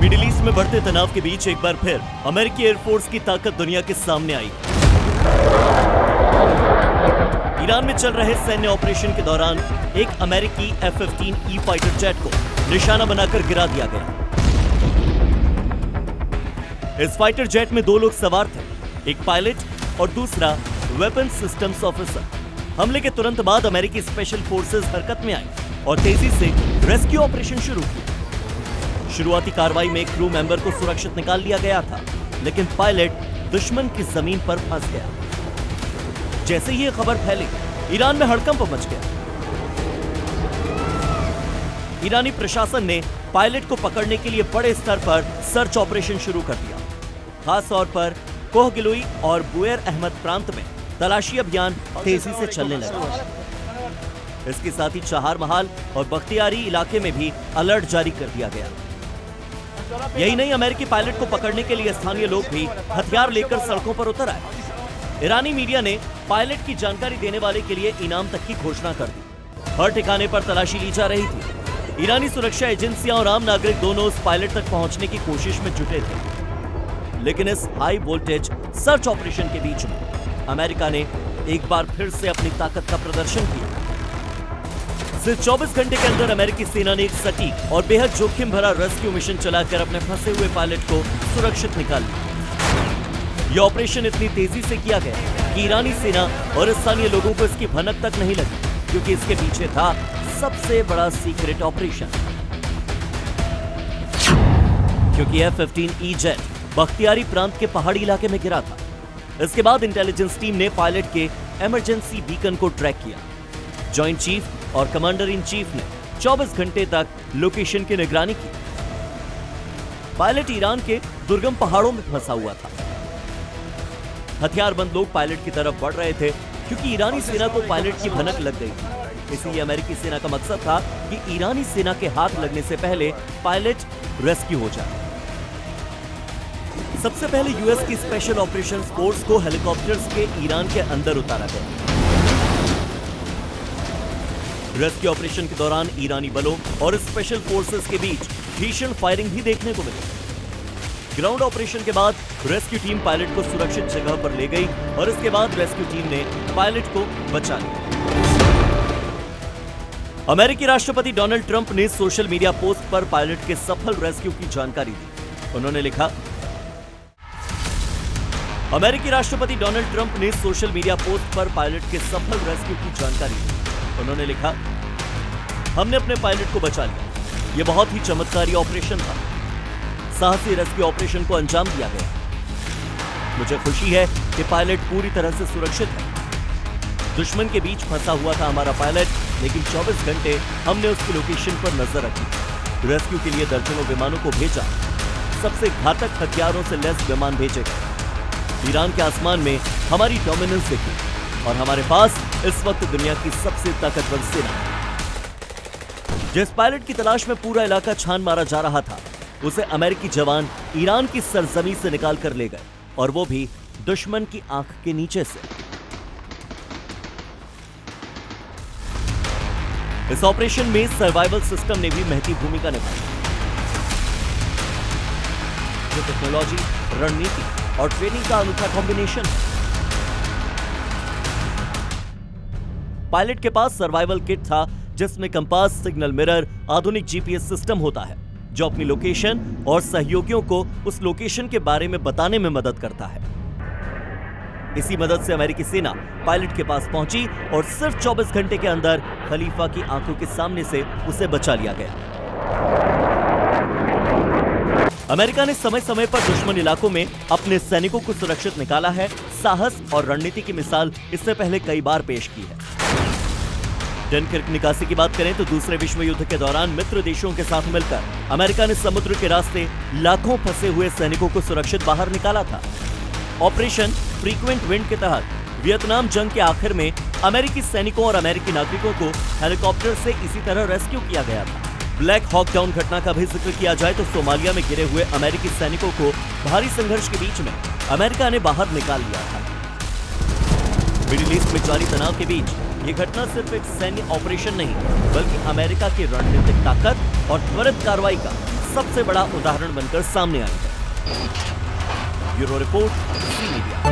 Middle east में बढ़ते तनाव के बीच एक बार फिर अमेरिकी एयरफोर्स की ताकत दुनिया के सामने आई। ईरान में चल रहे सैन्य ऑपरेशन के दौरान एक अमेरिकी F-15E फाइटर जेट को निशाना बनाकर गिरा दिया गया। इस फाइटर जेट में 2 लोग सवार थे, एक पायलट और दूसरा वेपन सिस्टम्स ऑफिसर। हमले के तुरंत बाद अमेरिकी स्पेशल फोर्सेस हरकत में आई और तेजी से रेस्क्यू ऑपरेशन शुरू किया। शुरुआती कार्रवाई में एक क्रू मेंबर को सुरक्षित निकाल लिया गया था, लेकिन पायलट दुश्मन की जमीन पर फंस गया। जैसे ही यह खबर फैली, ईरान में हड़कंप मच गया। ईरानी प्रशासन ने पायलट को पकड़ने के लिए बड़े स्तर पर सर्च ऑपरेशन शुरू कर दिया। खास तौर पर कोहगिलोई और बुएर अहमद प्रांत में तलाशी अभियान तेजी से चलने लगा। इसके साथ ही चाहार महाल और बख्तियारी इलाके में भी अलर्ट जारी कर दिया गया। यही नहीं, अमेरिकी पायलट को पकड़ने के लिए स्थानीय लोग भी हथियार लेकर सड़कों पर उतर आए। ईरानी मीडिया ने पायलट की जानकारी देने वाले के लिए इनाम तक की घोषणा कर दी। हर ठिकाने पर तलाशी ली जा रही थी। ईरानी सुरक्षा एजेंसियां और आम नागरिक दोनों उस पायलट तक पहुंचने की कोशिश में जुटे थे। लेकिन इस हाई वोल्टेज सर्च ऑपरेशन के बीच में अमेरिका ने एक बार फिर से अपनी ताकत का प्रदर्शन किया। सिर्फ 24 घंटे के अंदर अमेरिकी सेना ने एक सटीक और बेहद जोखिम भरा रेस्क्यू मिशन चलाकर अपने फंसे हुए पायलट को सुरक्षित निकाल लिया। यह ऑपरेशन इतनी तेजी से किया गया कि ईरानी सेना और स्थानीय लोगों को इसकी भनक तक नहीं लगी, क्योंकि इसके पीछे था सबसे बड़ा सीक्रेट ऑपरेशन। क्योंकि F-15E जेट बख्तियारी प्रांत के पहाड़ी इलाके में गिरा था। इसके बाद इंटेलिजेंस टीम ने पायलट के इमरजेंसी बीकन को ट्रैक किया। जॉइंट चीफ और कमांडर इन चीफ ने 24 घंटे तक लोकेशन की निगरानी की। पायलट ईरान के दुर्गम पहाड़ों में फंसा हुआ था। हथियारबंद लोग पायलट की तरफ बढ़ रहे थे, क्योंकि ईरानी सेना को पायलट की भनक लग गई थी। इसलिए अमेरिकी सेना का मकसद था कि ईरानी सेना के हाथ लगने से पहले पायलट रेस्क्यू हो जाए। सबसे पहले यूएस की स्पेशल ऑपरेशंस फोर्स को हेलीकॉप्टर्स के ईरान के अंदर उतारा गया। रेस्क्यू ऑपरेशन के दौरान ईरानी बलों और स्पेशल फोर्सेस के बीच भीषण फायरिंग भी देखने को मिली। ग्राउंड ऑपरेशन के बाद रेस्क्यू टीम पायलट को सुरक्षित जगह पर ले गई और इसके बाद रेस्क्यू टीम ने पायलट को बचा लिया। अमेरिकी राष्ट्रपति डोनाल्ड ट्रंप ने सोशल मीडिया पोस्ट पर पायलट के सफल रेस्क्यू की जानकारी दी। उन्होंने लिखा, अमेरिकी राष्ट्रपति डोनाल्ड ट्रंप ने सोशल मीडिया पोस्ट पर पायलट के सफल रेस्क्यू की जानकारी दी। उन्होंने लिखा, हमने अपने पायलट को बचा लिया। यह बहुत ही चमत्कारी ऑपरेशन था। साहसी रेस्क्यू ऑपरेशन को अंजाम दिया गया। मुझे खुशी है कि पायलट पूरी तरह से सुरक्षित है। दुश्मन के बीच फंसा हुआ था हमारा पायलट, लेकिन 24 घंटे हमने उसकी लोकेशन पर नजर रखी। रेस्क्यू के लिए दर्जनों विमानों को भेजा। सबसे घातक हथियारों से लैस विमान भेजे गए। ईरान के आसमान में हमारी डोमिनेंस दिखी और हमारे पास इस वक्त दुनिया की सबसे ताकतवर सेना है। जिस पायलट की तलाश में पूरा इलाका छान मारा जा रहा था, उसे अमेरिकी जवान ईरान की सरजमी से निकाल कर ले गए, और वो भी दुश्मन की आंख के नीचे से। इस ऑपरेशन में सर्वाइवल सिस्टम ने भी महती भूमिका निभाई। जो टेक्नोलॉजी, रणनीति और ट्रेनिंग का अनूठा कॉम्बिनेशन है। पायलट के पास सर्वाइवल किट था, जिसमें कंपास, सिग्नल मिरर, आधुनिक जीपीएस सिस्टम होता है, जो अपनी लोकेशन और सहयोगियों को उस लोकेशन के बारे में बताने में मदद करता है। इसी मदद से अमेरिकी सेना पायलट के पास पहुंची और सिर्फ 24 घंटे के अंदर खलीफा की आंखों के सामने से उसे बचा लिया गया। अमेरिका ने समय समय पर दुश्मन इलाकों में अपने सैनिकों को सुरक्षित निकाला है। साहस और रणनीति की मिसाल इससे पहले कई बार पेश की है। डनकिर्क निकासी की बात करें तो दूसरे विश्व युद्ध के दौरान मित्र देशों के साथ मिलकर अमेरिका ने समुद्र के रास्ते लाखों फंसे हुए सैनिकों को सुरक्षित बाहर निकाला था। ऑपरेशन फ्रीक्वेंट विंड के तहत वियतनाम जंग के आखिर में अमेरिकी सैनिकों और अमेरिकी नागरिकों को हेलीकॉप्टर से इसी तरह रेस्क्यू किया गया था। ब्लैक हॉक डाउन घटना का भी जिक्र किया जाए तो सोमालिया में गिरे हुए अमेरिकी सैनिकों को भारी संघर्ष के बीच में अमेरिका ने बाहर निकाल लिया था। मिडिल ईस्ट में जारी तनाव के बीच ये घटना सिर्फ एक सैन्य ऑपरेशन नहीं, बल्कि अमेरिका की रणनीतिक ताकत और त्वरित कार्रवाई का सबसे बड़ा उदाहरण बनकर सामने आई है। ब्यूरो रिपोर्ट, ज़ी मीडिया।